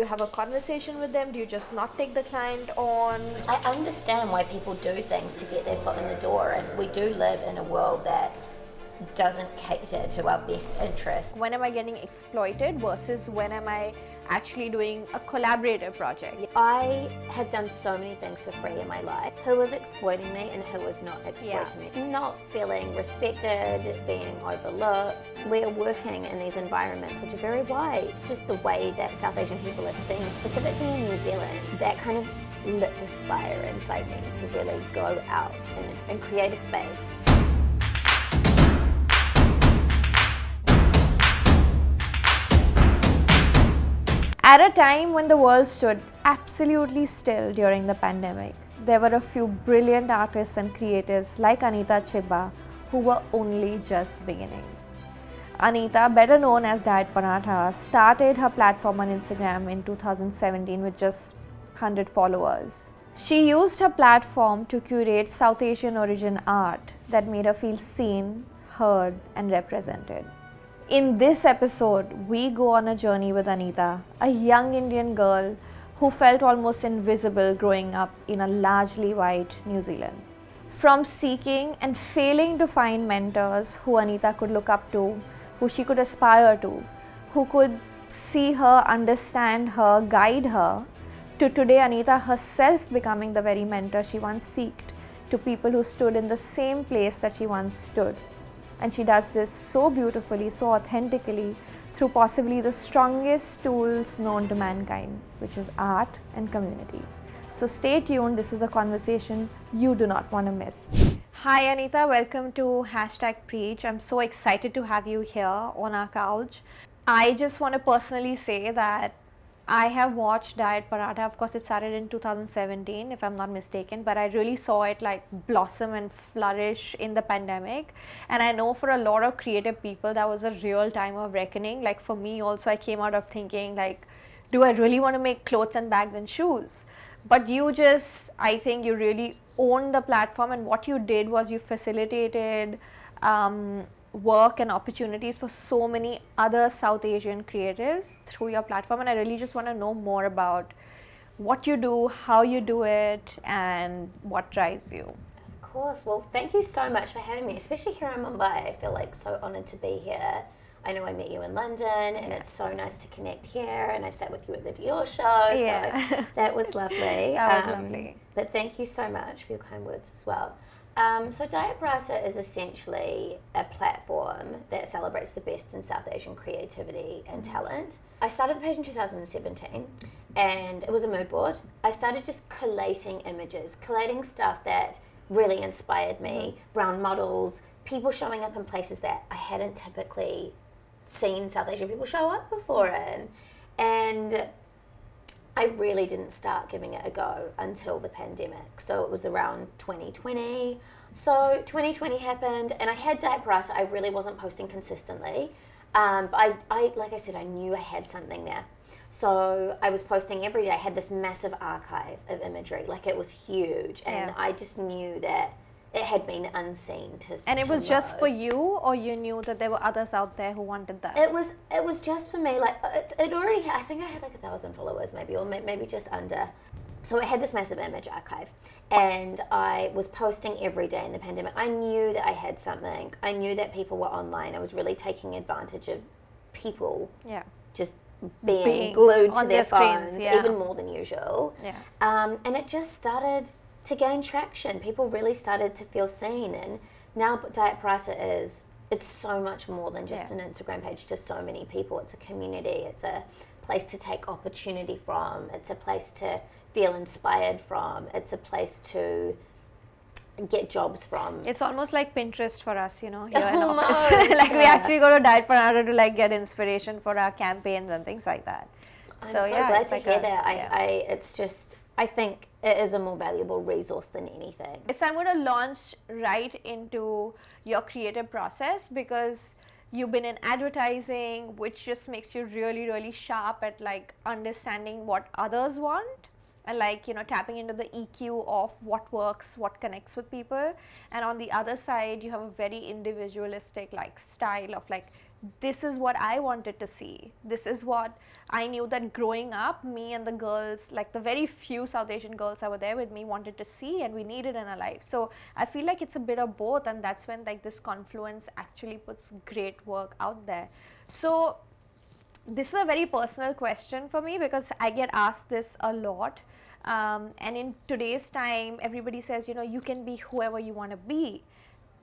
you have a conversation with them? Do you just not take the client on? I understand why people do things to get their foot in the door, and we do live in a world that doesn't cater to our best interests. When am I getting exploited versus when am I actually doing a collaborative project? I have done so many things for free in my life. Who was exploiting me and who was not exploiting me? Not feeling respected, being overlooked. We're working in these environments which are very white. It's just the way that South Asian people are seen, specifically in New Zealand. That kind of lit this fire inside me to really go out and create a space. At a time when the world stood absolutely still during the pandemic, there were a few brilliant artists and creatives like Anita Chhiba who were only just beginning. Anita, better known as Diet Paratha, started her platform on Instagram in 2017 with just 100 followers. She used her platform to curate South Asian origin art that made her feel seen, heard, and represented. In this episode, we go on a journey with Anita, a young Indian girl who felt almost invisible growing up in a largely white New Zealand. From seeking and failing to find mentors who Anita could look up to, who she could aspire to, who could see her, understand her, guide her, to today Anita herself becoming the very mentor she once sought to people who stood in the same place that she once stood. And she does this so beautifully, so authentically, through possibly the strongest tools known to mankind, which is art and community. So stay tuned, this is a conversation you do not want to miss. Hi Anita, welcome to #Preach. I'm so excited to have you here on our couch. I just want to personally say that I have watched Diet Paratha. Of course, it started in 2017, if I'm not mistaken, but I really saw it like blossom and flourish in the pandemic. And I know for a lot of creative people, that was a real time of reckoning. Like for me also, I came out of thinking like, do I really want to make clothes and bags and shoes? But you just, I think you really owned the platform, and what you did was you facilitated work and opportunities for so many other South Asian creatives through your platform. And I really just want to know more about what you do, how you do it, and what drives you. Of course. Well, thank you so much for having me, especially here in Mumbai. I feel like so honoured to be here. I know I met you in London, and it's so nice to connect here, and I sat with you at the Dior show, so that was lovely. That was lovely. But thank you so much for your kind words as well. So Diet Paratha is essentially a platform that celebrates the best in South Asian creativity and talent. I started the page in 2017, and it was a mood board. I started just collating images, collating stuff that really inspired me, around models, people showing up in places that I hadn't typically seen South Asian people show up before in. And I really didn't start giving it a go until the pandemic. So it was around 2020. So 2020 happened, and I had Diet Paratha. I really wasn't posting consistently. But I, like I said, I knew I had something there. So I was posting every day. I had this massive archive of imagery. Like, it was huge. And I just knew that it had been unseen to And it was just for you, or you knew that there were others out there who wanted that? It was just for me. Like, it already, I think I had like 1,000 followers maybe, or maybe just under. So it had this massive image archive, and I was posting every day in the pandemic. I knew that I had something. I knew that people were online. I was really taking advantage of people just being glued to their phones, even more than usual. And it just started to gain traction. People really started to feel seen, and now Diet Paratha it's so much more than just an Instagram page to so many people. It's a community, it's a place to take opportunity from, it's a place to feel inspired from, it's a place to get jobs from. It's almost like Pinterest for us, you know, here in office. Like we actually go to Diet Paratha to like get inspiration for our campaigns and things like that. I'm so glad to hear that. It's just, I think it is a more valuable resource than anything. So I'm going to launch right into your creative process, because you've been in advertising, which just makes you really, really sharp at like understanding what others want, and like, you know, tapping into the EQ of what works, what connects with people. And on the other side, you have a very individualistic like style of like this is what I wanted to see. This is what I knew that growing up, me and the girls, like the very few South Asian girls that were there with me, wanted to see and we needed in our life. So I feel like it's a bit of both, and that's when like this confluence actually puts great work out there. So this is a very personal question for me because I get asked this a lot. And in today's time, everybody says, you can be whoever you want to be,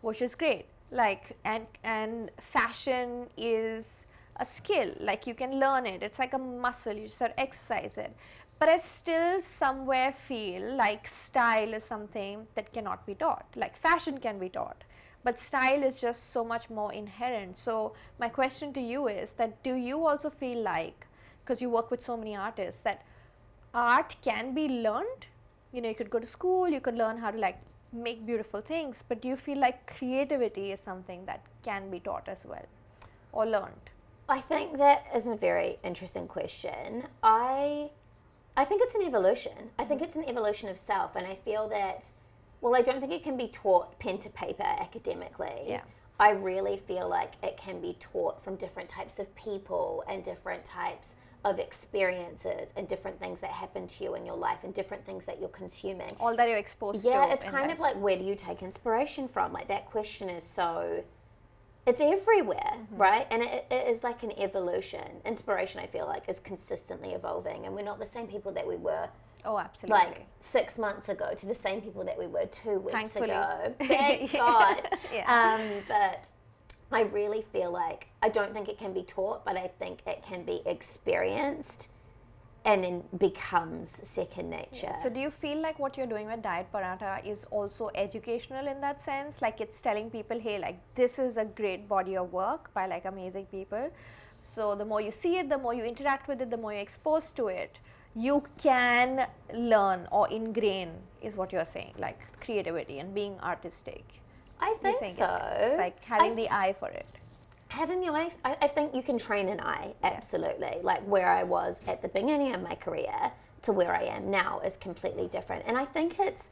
which is great. Like, and fashion is a skill, like you can learn it. It's like a muscle, you just have to exercise it. But I still somewhere feel like style is something that cannot be taught. Like fashion can be taught, but style is just so much more inherent. So my question to you is that, do you also feel like, because you work with so many artists, that art can be learned? You could go to school, you could learn how to like make beautiful things, but do you feel like creativity is something that can be taught as well or learned? I think that is a very interesting question. I think it's an evolution. I think it's an evolution of self, and I feel that, well, I don't think it can be taught pen to paper academically. Yeah. I really feel like it can be taught from different types of people and different types of experiences and different things that happen to you in your life and different things that you're consuming. All that you're exposed to. Yeah, it's kind of like, where do you take inspiration from? Like, that question is so, it's everywhere, right? And it is like an evolution. Inspiration, I feel like, is consistently evolving, and we're not the same people that we were Oh, absolutely. like 6 months ago to the same people that we were 2 weeks Thankfully. ago. Thank God. Yeah. But I really feel like, I don't think it can be taught, but I think it can be experienced and then becomes second nature. Yeah. So do you feel like what you're doing with Diet Paratha is also educational in that sense? Like it's telling people, hey, like this is a great body of work by like amazing people. So the more you see it, the more you interact with it, the more you're exposed to it, you can learn or ingrain, is what you're saying, like creativity and being artistic. I think so. It's like having the eye for it. Having the eye, I think you can train an eye, absolutely. Like where I was at the beginning of my career to where I am now is completely different. And I think it's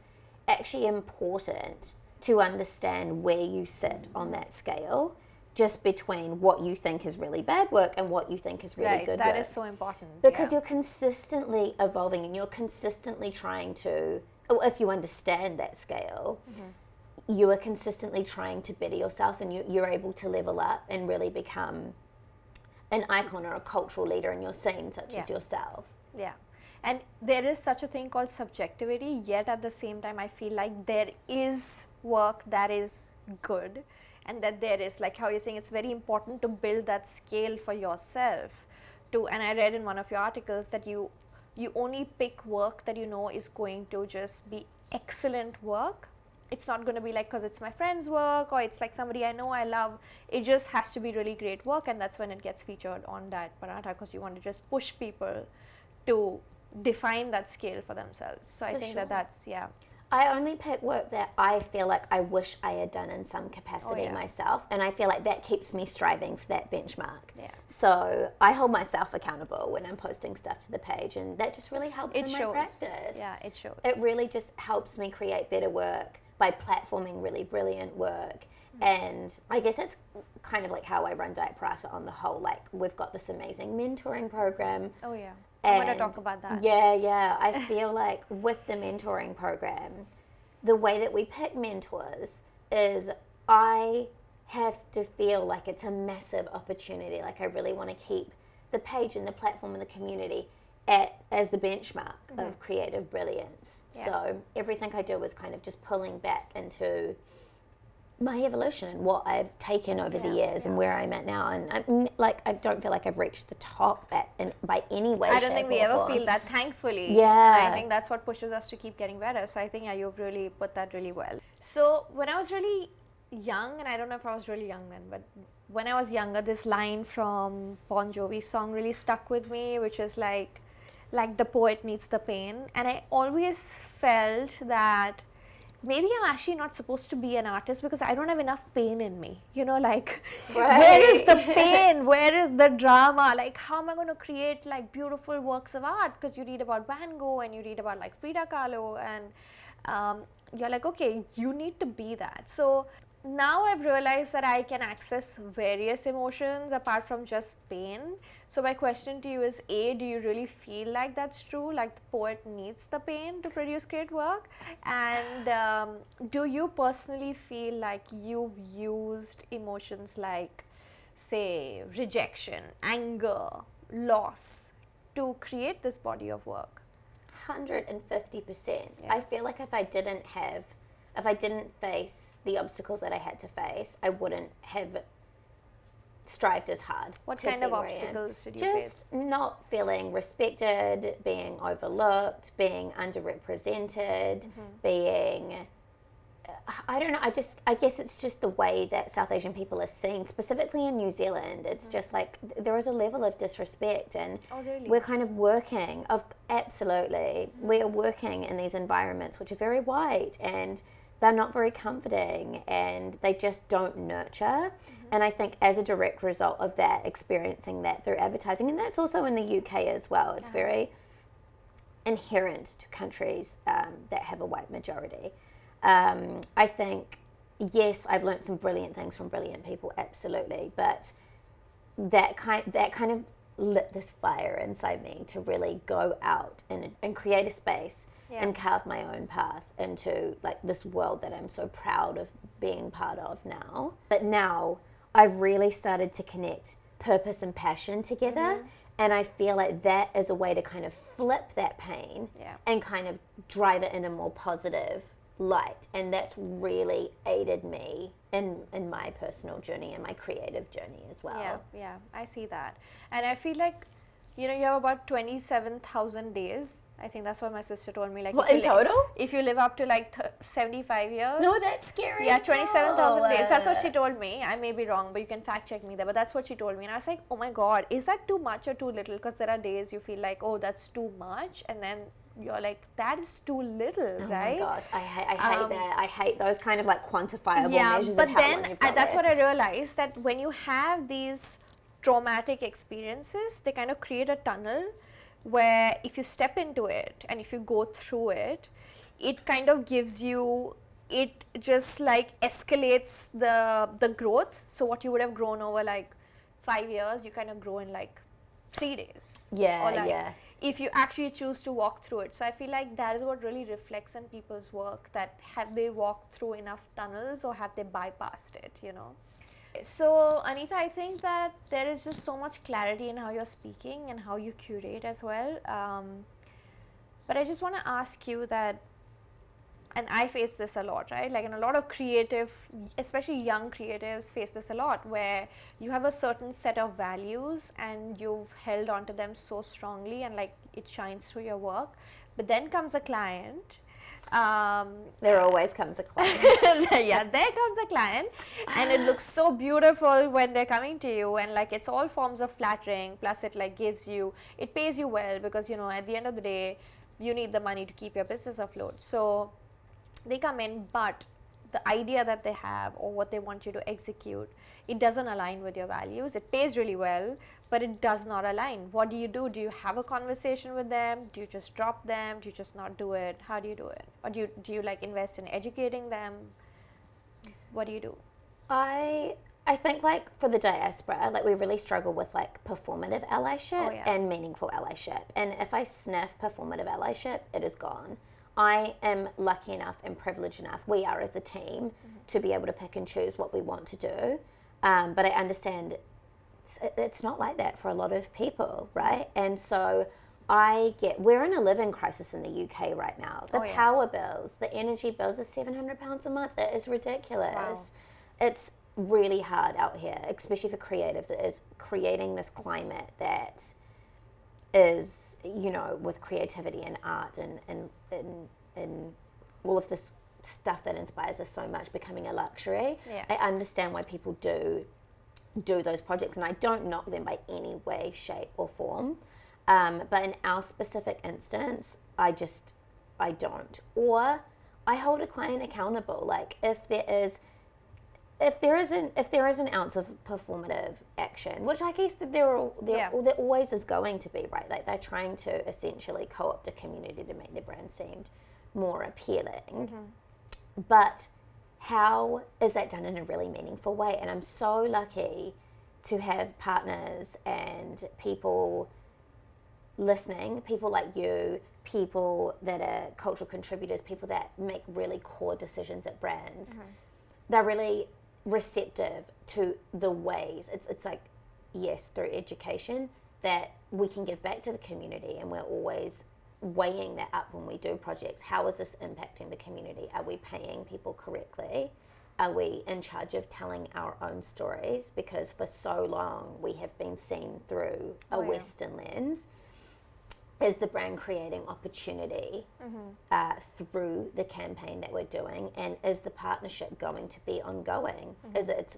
actually important to understand where you sit on that scale, just between what you think is really bad work and what you think is really good work. That is so important. Because you're consistently evolving and you're consistently trying to, if you understand that scale, you are consistently trying to better yourself, and you're able to level up and really become an icon or a cultural leader in your scene, such as yourself. Yeah. And there is such a thing called subjectivity, yet at the same time I feel like there is work that is good, and that there is, like how you're saying, it's very important to build that scale for yourself. And I read in one of your articles that you only pick work that you know is going to just be excellent work. It's not going to be like because it's my friend's work or it's like somebody I know I love. It just has to be really great work, and that's when it gets featured on Diet Paratha, because you want to just push people to define that scale for themselves. So I think that's I only pick work that I feel like I wish I had done in some capacity myself, and I feel like that keeps me striving for that benchmark. Yeah. So I hold myself accountable when I'm posting stuff to the page, and that just really helps in my practice. Yeah, it shows. It really just helps me create better work by platforming really brilliant work. And I guess that's kind of like how I run Diet Paratha on the whole. Like, we've got this amazing mentoring program. Oh yeah, I want to talk about that. Yeah. I feel like with the mentoring program, the way that we pick mentors is I have to feel like it's a massive opportunity. Like, I really want to keep the page and the platform and the community as the benchmark of creative brilliance. Yeah. So everything I do is kind of just pulling back into my evolution and what I've taken over the years and where I'm at now. And I don't feel like I've reached the top by any way, I don't think we ever form. feel that, thankfully. Yeah. And I think that's what pushes us to keep getting better. So I think you've really put that really well. So when I was really young, and I don't know if I was really young then, but when I was younger, this line from Bon Jovi's song really stuck with me, which is like the poet needs the pain. And I always felt that maybe I'm actually not supposed to be an artist because I don't have enough pain in me. Like, where is the pain? Where is the drama? Like, how am I going to create like beautiful works of art? Because you read about Van Gogh and you read about like Frida Kahlo, and you're like, okay, you need to be that. So now I've realized that I can access various emotions apart from just pain. So my question to you is, A, do you really feel like that's true? Like the poet needs the pain to produce great work? And do you personally feel like you've used emotions like, say, rejection, anger, loss to create this body of work? 150%. Yeah. I feel like if I didn't face the obstacles that I had to face, I wouldn't have strived as hard. What kind of obstacles did you face? Just not feeling respected, being overlooked, being underrepresented, being, I don't know, I guess it's just the way that South Asian people are seen, specifically in New Zealand. It's just like there is a level of disrespect, and really? we're kind of working, absolutely, we're working in these environments which are very white, and they're not very comforting, and they just don't nurture. And I think as a direct result of that, experiencing that through advertising, and that's also in the UK as well, it's very inherent to countries that have a white majority. I think, yes, I've learnt some brilliant things from brilliant people, absolutely, but that kind of lit this fire inside me to really go out and create a space and carve my own path into like this world that I'm so proud of being part of now. But now I've really started to connect purpose and passion together. And I feel like that is a way to kind of flip that pain and kind of drive it in a more positive light. And that's really aided me in my personal journey and my creative journey as well. Yeah, I see that. And I feel like, you know, you have about 27,000 days. I think that's what my sister told me. Like, What, in total? If you live up to like 75 years. No, that's scary. Yeah, 27,000 days. That's what she told me. I may be wrong, but you can fact check me there. But that's what she told me. And I was like, oh my God, is that too much or too little? Because there are days you feel like, oh, that's too much. And then you're like, that is too little, right? Oh my gosh, I hate that. I hate those kind of like quantifiable measures of how long you've got but then that's left. what I realized, that when you have these traumatic experiences, they kind of create a tunnel where if you step into it and if you go through it, it kind of gives you, it just like escalates the growth. So what you would have grown over like 5 years, you kind of grow in like 3 days. Or like, if you actually choose to walk through it. So I feel like that is what really reflects in people's work, that have they walked through enough tunnels or have they bypassed it, you know? So Anita, I think that there is just so much clarity in how you're speaking and how you curate as well. But I just want to ask you that, and I face this a lot, right? Like, and a lot of creative, especially young creatives, face this a lot, where you have a certain set of values and you've held onto them so strongly, and like it shines through your work. But then comes a client. There always comes a client. Yeah, there comes a client, and it looks so beautiful when they're coming to you, and like it's all forms of flattering. Plus, it like gives you, it pays you well, because you know at the end of the day, you need the money to keep your business afloat. So they come in, but the idea that they have or what they want you to execute, it doesn't align with your values. It pays really well, but it does not align. What do? Do you have a conversation with them? Do you just drop them? Do you just not do it? How do you do it? Or do you like invest in educating them? What do you do? I think like for the diaspora, like we really struggle with like performative allyship and meaningful allyship. And if I sniff performative allyship, it is gone. I am lucky enough and privileged enough, we are as a team, to be able to pick and choose what we want to do. But I understand it's not like that for a lot of people, right? And so we're in a living crisis in the UK right now. The power bills, the energy bills are £700 a month. It is ridiculous. Wow. It's really hard out here, especially for creatives. It is creating this climate that is, you know, with creativity and art and all of this stuff that inspires us so much becoming a luxury. I understand why people do those projects, and I don't knock them by any way, shape or form. But in our specific instance, I don't. Or I hold a client accountable. Like if there is an ounce of performative action, which I guess that there always is going to be, right? Like they're trying to essentially co-opt a community to make their brand seem more appealing. But how is that done in a really meaningful way? And I'm so lucky to have partners and people listening, people like you, people that are cultural contributors, people that make really core decisions at brands. They're really receptive to the ways, it's like, yes, through education, that we can give back to the community, and we're always weighing that up when we do projects. How is this impacting the community? Are we paying people correctly? Are we in charge of telling our own stories? Because for so long we have been seen through a Western lens. Is the brand creating opportunity through the campaign that we're doing? And is the partnership going to be ongoing?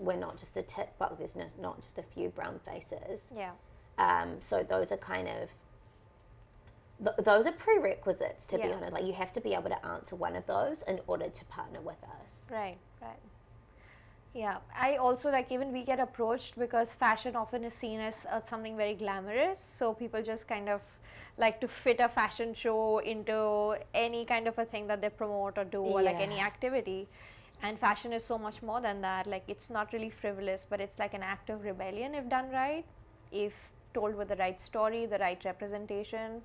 We're not just a tick box, there's not just a few brown faces. So those are kind of, those are prerequisites, to be honest. Like, you have to be able to answer one of those in order to partner with us. Right. Yeah, I also, like, even we get approached because fashion often is seen as something very glamorous. So people just kind of like to fit a fashion show into any kind of a thing that they promote or do, or like any activity. And fashion is so much more than that. Like, it's not really frivolous, but it's like an act of rebellion if done right, if told with the right story, the right representation.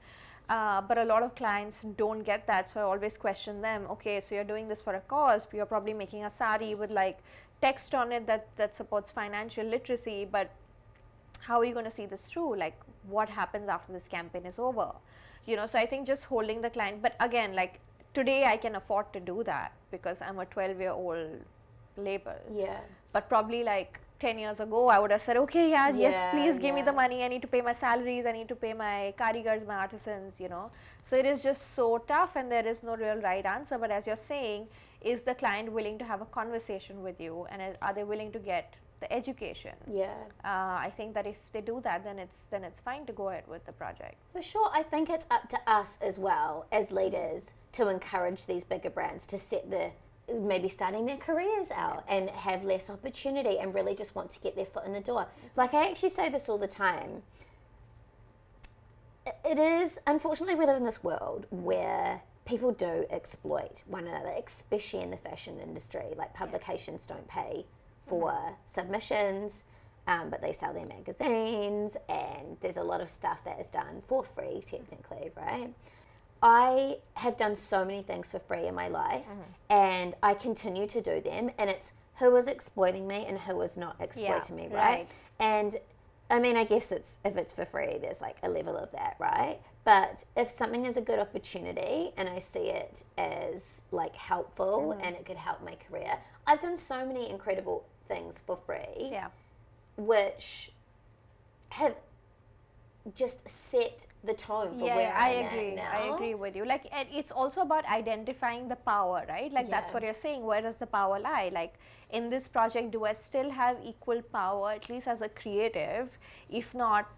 But a lot of clients don't get that, so I always question them. Okay, so you're doing this for a cause, you're probably making a sari with like text on it that supports financial literacy, but how are you going to see this through? Like, what happens after this campaign is over? So I think just holding the client, but again, like, today I can afford to do that because I'm a 12-year-old label. But probably like 10 years ago, I would have said, okay, yes, please give me the money. I need to pay my salaries. I need to pay my karigars, my artisans, So it is just so tough, and there is no real right answer. But as you're saying, is the client willing to have a conversation with you, and are they willing to get the education? I think that if they do that, then it's fine to go ahead with the project. For sure. I think it's up to us as well as leaders to encourage these bigger brands to set maybe starting their careers out and have less opportunity and really just want to get their foot in the door. Like, I actually say this all the time. It is, unfortunately, we live in this world where people do exploit one another, especially in the fashion industry. Like, publications don't pay for submissions, but they sell their magazines, and there's a lot of stuff that is done for free, technically, right? I have done so many things for free in my life, and I continue to do them, and it's who is exploiting me and who is not exploiting me, right? And I mean, I guess if it's for free, there's like a level of that, right? But if something is a good opportunity and I see it as like helpful and it could help my career, I've done so many incredible things for free, which have just set the tone for where I'm at now. I agree with you. Like, and it's also about identifying the power, right? Like, that's what you're saying. Where does the power lie? Like, in this project, do I still have equal power, at least as a creative, if not,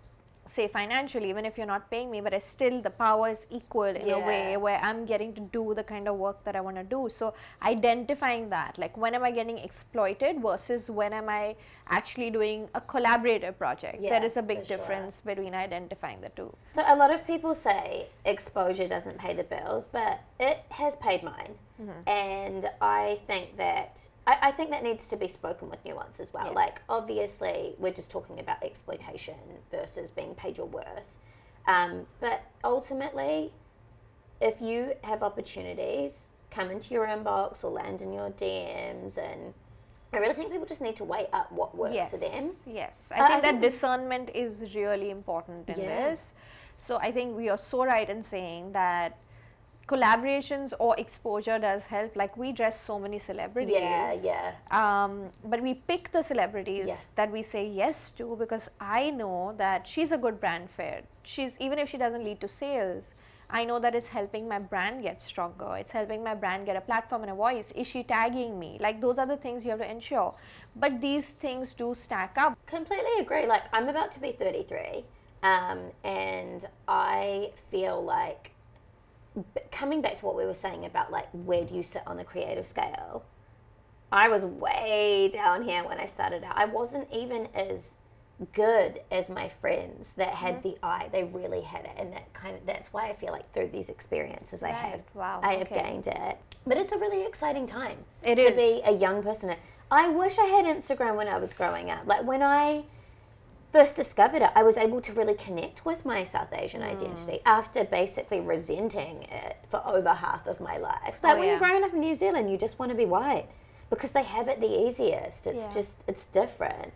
say, financially, even if you're not paying me, but the power is equal in a way where I'm getting to do the kind of work that I want to do. So identifying that, like, when am I getting exploited versus when am I actually doing a collaborative project? There is a big difference between identifying the two. So a lot of people say exposure doesn't pay the bills, but it has paid mine. And I think that needs to be spoken with nuance as well. Like, obviously, we're just talking about exploitation versus being paid your worth. But ultimately, if you have opportunities come into your inbox or land in your DMs, and I really think people just need to weigh up what works for them. I think that discernment is really important in this. So I think we are so right in saying that collaborations or exposure does help. Like, we dress so many celebrities. But we pick the celebrities that we say yes to because I know that she's a good brand fit. Even if she doesn't lead to sales, I know that it's helping my brand get stronger. It's helping my brand get a platform and a voice. Is she tagging me? Like, those are the things you have to ensure. But these things do stack up. Completely agree. Like, I'm about to be 33, and I feel like, coming back to what we were saying about, like, where do you sit on the creative scale, I was way down here when I started out. I wasn't even as good as my friends that had the eye. They really had it, and that's why I feel like through these experiences I have gained it. But it's a really exciting time to be a young person. I wish I had Instagram when I was growing up. Like when I first discovered it, I was able to really connect with my South Asian identity after basically resenting it for over half of my life. So when you're growing up in New Zealand, you just want to be white because they have it the easiest. It's different.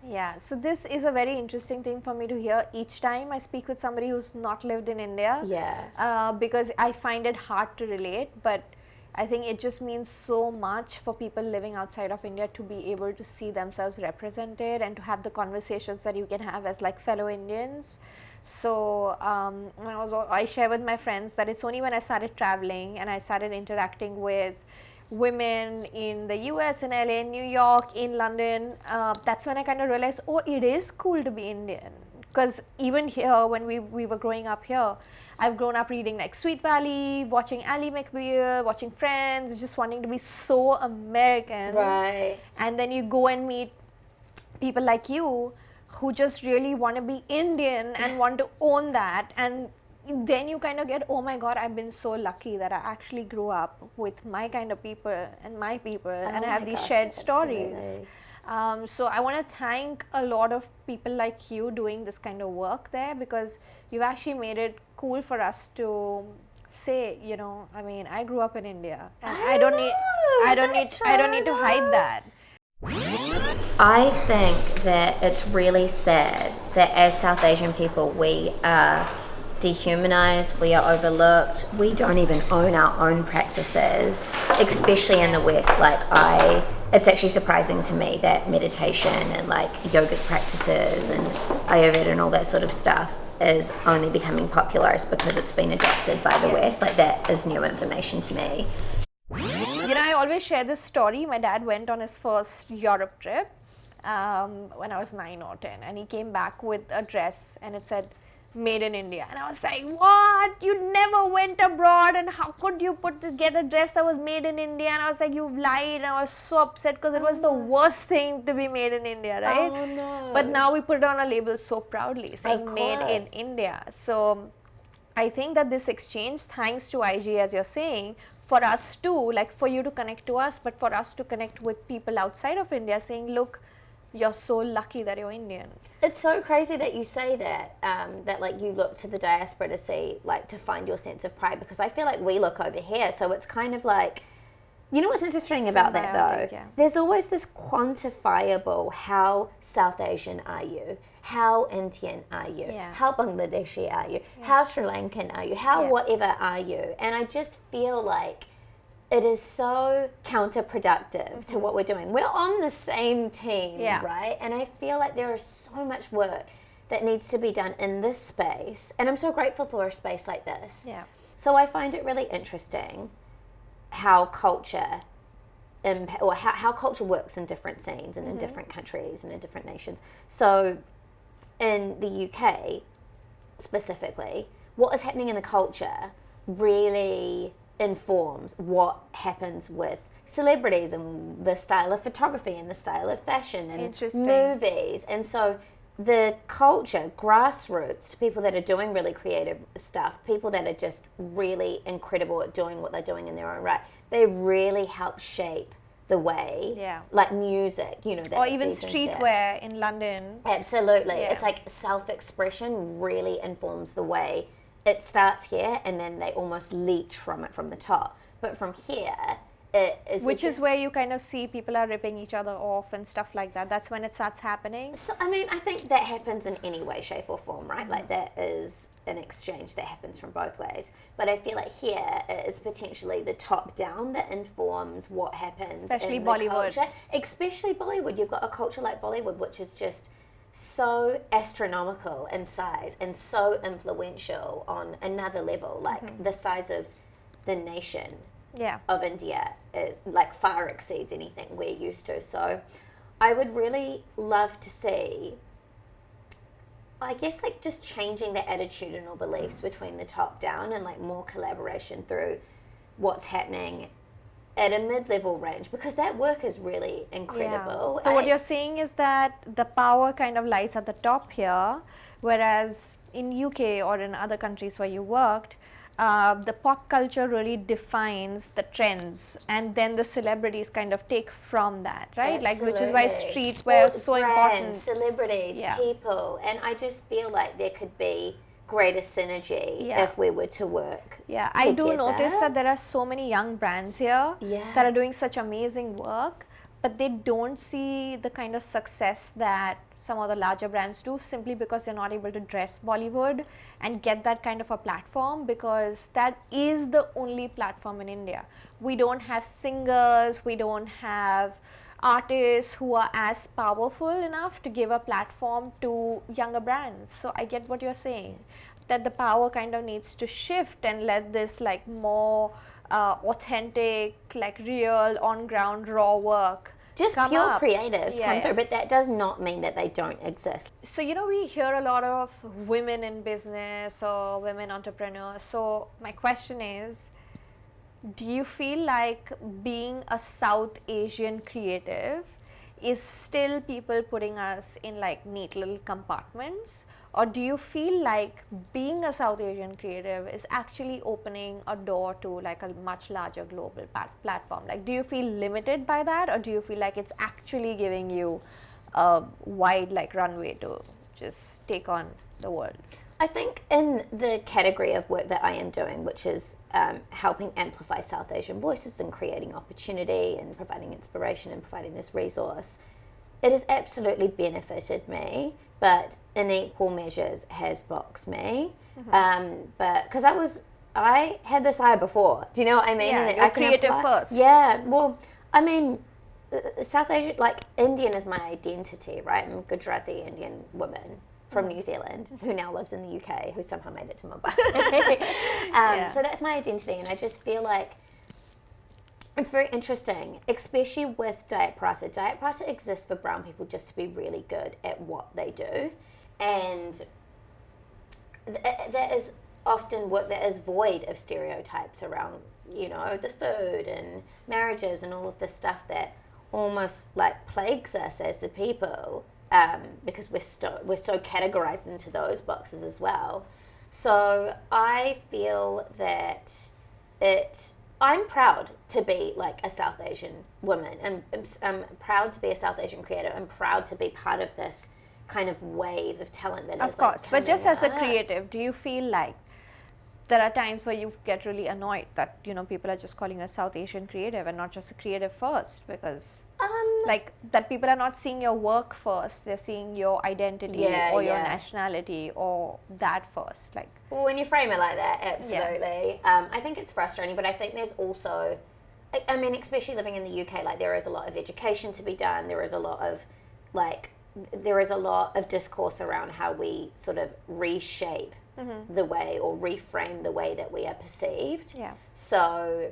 Yeah, so this is a very interesting thing for me to hear each time I speak with somebody who's not lived in India. Yeah. Because I find it hard to relate, but I think it just means so much for people living outside of India to be able to see themselves represented and to have the conversations that you can have as like fellow Indians. So I share with my friends that it's only when I started traveling and I started interacting with women in the US, in LA, in New York, in London, that's when I kind of realized, oh, it is cool to be Indian. Because even here, when we were growing up here, I've grown up reading like Sweet Valley, watching Ally McBeal, watching Friends, just wanting to be so American. Right. And then you go and meet people like you who just really want to be Indian and want to own that. And then you kind of get, oh my God, I've been so lucky that I actually grew up with my kind of people and my people, and I have these shared stories. So I want to thank a lot of people like you doing this kind of work there, because you've actually made it cool for us to say, you know, I mean, I grew up in India, and I don't need to hide that. I think that it's really sad that as South Asian people, we are dehumanized, we are overlooked, we don't even own our own practices, especially in the West. It's actually surprising to me that meditation and like yogic practices and Ayurveda and all that sort of stuff is only becoming popularized because it's been adopted by the West. Like, that is new information to me. You know, I always share this story. My dad went on his first Europe trip when I was 9 or 10, and he came back with a dress and it said made in India, and I was like, what, you never went abroad, and how could you get a dress that was made in India? And I was like, you've lied. And I was so upset because it was the worst thing to be made in India, right? Oh no. But now we put it on a label so proudly saying made in India. So I think that this exchange, thanks to IG, as you're saying, for us too, like for you to connect to us, but for us to connect with people outside of India, saying, look, you're so lucky that you're Indian. It's so crazy that you say that, that like you look to the diaspora to see, like, to find your sense of pride, because I feel like we look over here, so it's kind of like, you know what's interesting about that though? Yeah. There's always this quantifiable, how South Asian are you? How Indian are you? Yeah. How Bangladeshi are you? Yeah. How Sri Lankan are you? How whatever are you? And I just feel like it is so counterproductive to what we're doing. We're on the same team, right? And I feel like there is so much work that needs to be done in this space. And I'm so grateful for a space like this. Yeah. So I find it really interesting how culture, how culture works in different scenes and in different countries and in different nations. So in the UK specifically, what is happening in the culture really informs what happens with celebrities and the style of photography and the style of fashion and movies. And so the culture, grassroots, people that are doing really creative stuff, people that are just really incredible at doing what they're doing in their own right, they really help shape the way, like music, you know, that, or even streetwear in London. Absolutely. It's like self-expression really informs the way. It starts here and then they almost leech from it from the top. But from here, it is... Which is where you kind of see people are ripping each other off and stuff like that. That's when it starts happening. So, I mean, I think that happens in any way, shape or form, right? Like, that is an exchange that happens from both ways. But I feel like here it is potentially the top down that informs what happens especially in Bollywood. The culture. Especially Bollywood. You've got a culture like Bollywood, which is just so astronomical in size and so influential on another level. Like, the size of the nation of India is like far exceeds anything we're used to. So I would really love to see, I guess, like just changing the attitudinal beliefs between the top down and like more collaboration through what's happening at a mid-level range, because that work is really incredible. So what you're saying is that the power kind of lies at the top here, whereas in UK or in other countries where you worked, the pop culture really defines the trends, and then the celebrities kind of take from that, right? Like, which is why streetwear is so important. Celebrities, people, and I just feel like there could be greater synergy if we were to work. Yeah, I do notice that there are so many young brands here that are doing such amazing work, but they don't see the kind of success that some of the larger brands do, simply because they're not able to dress Bollywood and get that kind of a platform, because that is the only platform in India. We don't have singers, we don't have artists who are as powerful enough to give a platform to younger brands. So I get what you're saying, that the power kind of needs to shift and let this like more authentic, like real on ground raw work just come pure up. creatives come through, but that does not mean that they don't exist. So, you know, we hear a lot of women in business or women entrepreneurs. So my question is, do you feel like being a South Asian creative is still people putting us in like neat little compartments, or do you feel like being a South Asian creative is actually opening a door to like a much larger global platform? Like, do you feel limited by that, or do you feel like it's actually giving you a wide like runway to just take on the world? I think in the category of work that I am doing, which is helping amplify South Asian voices and creating opportunity and providing inspiration and providing this resource, it has absolutely benefited me, but in equal measures has boxed me. But because I had this eye before. Do you know what I mean? Yeah, you're creative first. Yeah, well, I mean, South Asian, like Indian is my identity, right? I'm a Gujarati Indian woman from New Zealand who now lives in the UK, who somehow made it to Mumbai. So that's my identity, and I just feel like it's very interesting, especially with Diet Paratha. Diet Paratha exists for brown people just to be really good at what they do, and that is often work that is void of stereotypes around, you know, the food and marriages and all of the stuff that almost like plagues us as the people. Because we're so categorized into those boxes as well. So I feel that I'm proud to be like a South Asian woman, and I'm proud to be a South Asian creator. I'm proud to be part of this kind of wave of talent that is. Of course, like but just as a up. creative, do you feel like there are times where you get really annoyed that, you know, people are just calling you a South Asian creative and not just a creative first, because like that people are not seeing your work first, they're seeing your identity or your nationality or that first. Like, well, when you frame it like that, absolutely. I think it's frustrating, but I think there's also, I mean, especially living in the UK, like there is a lot of education to be done. There is a lot of discourse around how we sort of reshape the way or reframe the way that we are perceived. Yeah. So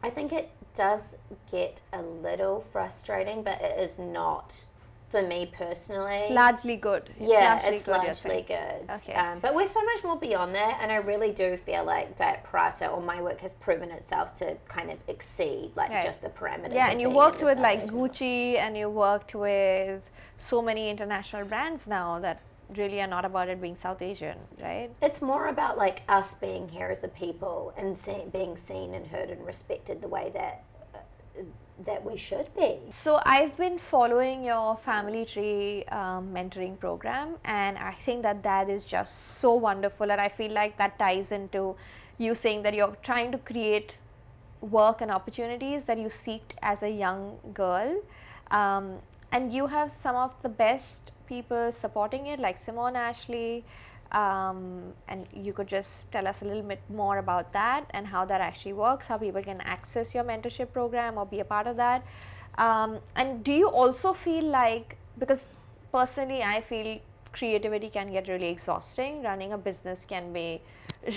I think it does get a little frustrating, but it is not for me personally. It's largely good. It's largely good. Okay. But we're so much more beyond that, and I really do feel like Diet Paratha or my work has proven itself to kind of exceed just the parameters. Yeah, and you worked with like Gucci, and you worked with so many international brands now that really are not about it being South Asian, right? It's more about like us being here as a people and being seen and heard and respected the way that we should be. So I've been following your family tree mentoring program, and I think that is just so wonderful, and I feel like that ties into you saying that you're trying to create work and opportunities that you seeked as a young girl, and you have some of the best people supporting it, like Simone Ashley, and you could just tell us a little bit more about that and how that actually works, how people can access your mentorship program or be a part of that. And do you also feel like, because personally I feel creativity can get really exhausting, running a business can be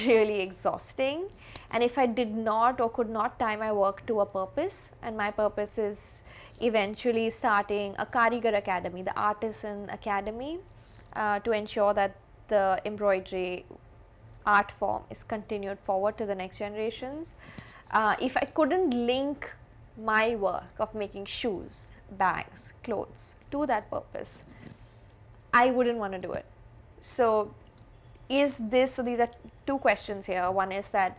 really exhausting, and if I did not or could not tie my work to a purpose, and my purpose is eventually starting a Karigar Academy, the Artisan Academy, to ensure that the embroidery art form is continued forward to the next generations. if I couldn't link my work of making shoes, bags, clothes to that purpose, I wouldn't want to do it. So these are two questions here. One is that,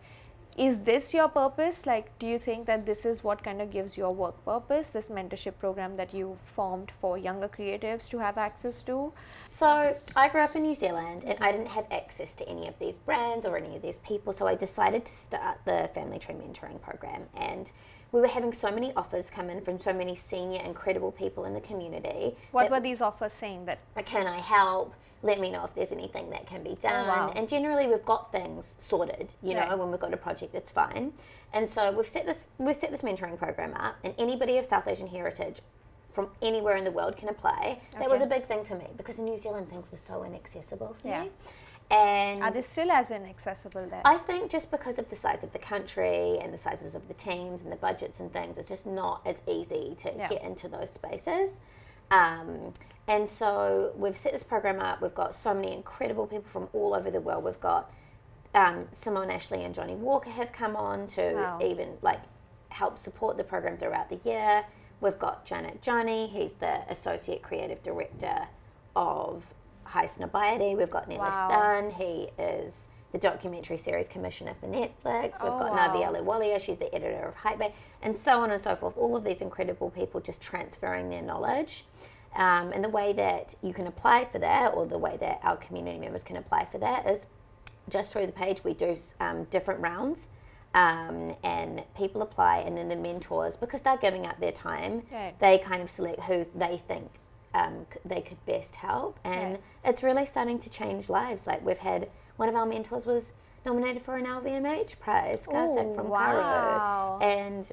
is this your purpose? Like, do you think that this is what kind of gives your work purpose, this mentorship program that you formed for younger creatives to have access to? So I grew up in New Zealand and I didn't have access to any of these brands or any of these people, so I decided to start the Family Tree Mentoring Program, and we were having so many offers come in from so many senior, incredible people in the community. What were these offers saying? That, can I help? Let me know if there's anything that can be done. Oh, wow. And generally we've got things sorted, you Right. know, when we've got a project, it's fine. And so we've set this mentoring program up, and anybody of South Asian heritage from anywhere in the world can apply. That was a big thing for me, because in New Zealand things were so inaccessible for me. And are they still as inaccessible there? I think just because of the size of the country and the sizes of the teams and the budgets and things, it's just not as easy to get into those spaces. And so we've set this program up. We've got so many incredible people from all over the world. We've got Simone Ashley and Johnny Walker have come on to even like help support the program throughout the year. We've got Janet Jani, he's the Associate Creative Director of Hashtag. We've got Nilesh Dunn, he is the documentary series commissioner for Netflix. We've got Navi Aliwalia, she's the editor of Hype Bay, and so on and so forth. All of these incredible people just transferring their knowledge. And the way that you can apply for that, or the way that our community members can apply for that, is just through the page. We do different rounds, and people apply, and then the mentors, because they're giving up their time, they kind of select who they think they could best help. And it's really starting to change lives. Like, we've had one of our mentors was nominated for an LVMH prize, Karthik from Karo, and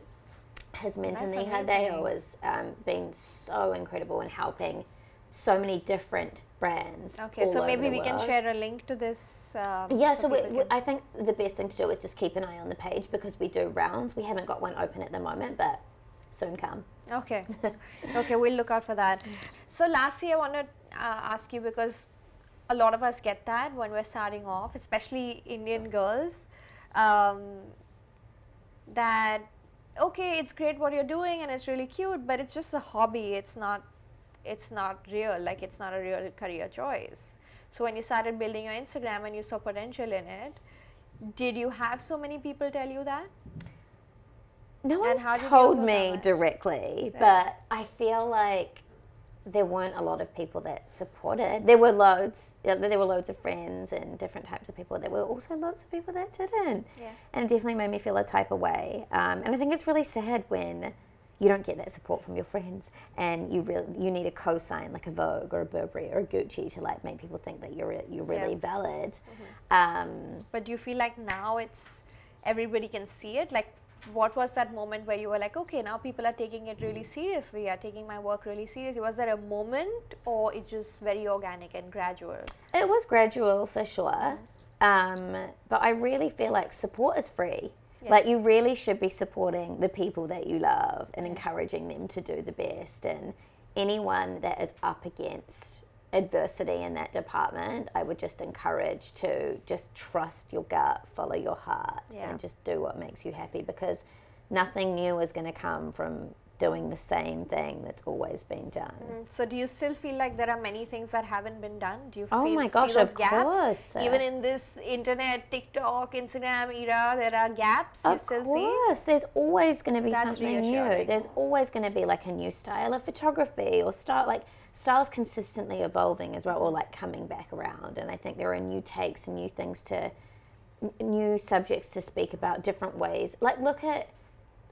his mentor Neha Deo has been so incredible in helping so many different brands. Okay, so maybe we can share a link to this. I think the best thing to do is just keep an eye on the page, because we do rounds. We haven't got one open at the moment, but soon come. Okay, okay, we'll look out for that. So lastly, I want to ask you, because a lot of us get that when we're starting off, especially Indian girls, that okay, it's great what you're doing and it's really cute, but it's just a hobby. It's not real. Like, it's not a real career choice. So when you started building your Instagram and you saw potential in it, did you have so many people tell you that? No one told me directly, but I feel like there weren't a lot of people that supported. There were loads of friends and different types of people. There were also lots of people that didn't. Yeah. And it definitely made me feel a type of way. And I think it's really sad when you don't get that support from your friends, and you need a cosign like a Vogue or a Burberry or a Gucci to like make people think that you're really valid. Mm-hmm. But do you feel like now everybody can see it? Like, what was that moment where you were like, okay, now people are taking it really seriously, are taking my work really seriously? Was there a moment, or it's just very organic and gradual? It was gradual for sure. But I really feel like support is free. Yeah. Like, you really should be supporting the people that you love and encouraging them to do the best. And anyone that is up against adversity in that department, I would just encourage to just trust your gut, follow your heart, and just do what makes you happy, because nothing new is going to come from doing the same thing that's always been done. So do you still feel like there are many things that haven't been done? Do you see those gaps? Course. Even in this internet, TikTok, Instagram era, there are gaps you still see? Of course. There's always going to be something new. There's always going to be like a new style of photography, or styles consistently evolving as well, or like coming back around. And I think there are new takes and new subjects to speak about, different ways. Like, look at,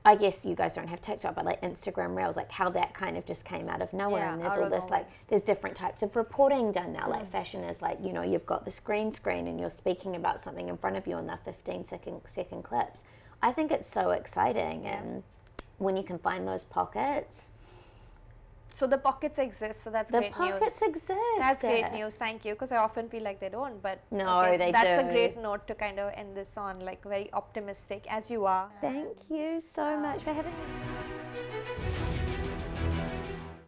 I guess you guys don't have TikTok, but like Instagram Reels, like how that kind of just came out of nowhere. And there's all this there's different types of reporting done now. Like, fashion is like, you've got the screen and you're speaking about something in front of you in the 15-second clips. I think it's so exciting. And when you can find those pockets. So the pockets exist, so that's great news. The pockets exist. That's great news, thank you, because I often feel like they don't, but they do. That's a great note to kind of end this on, like very optimistic, as you are. Thank you so much for having me.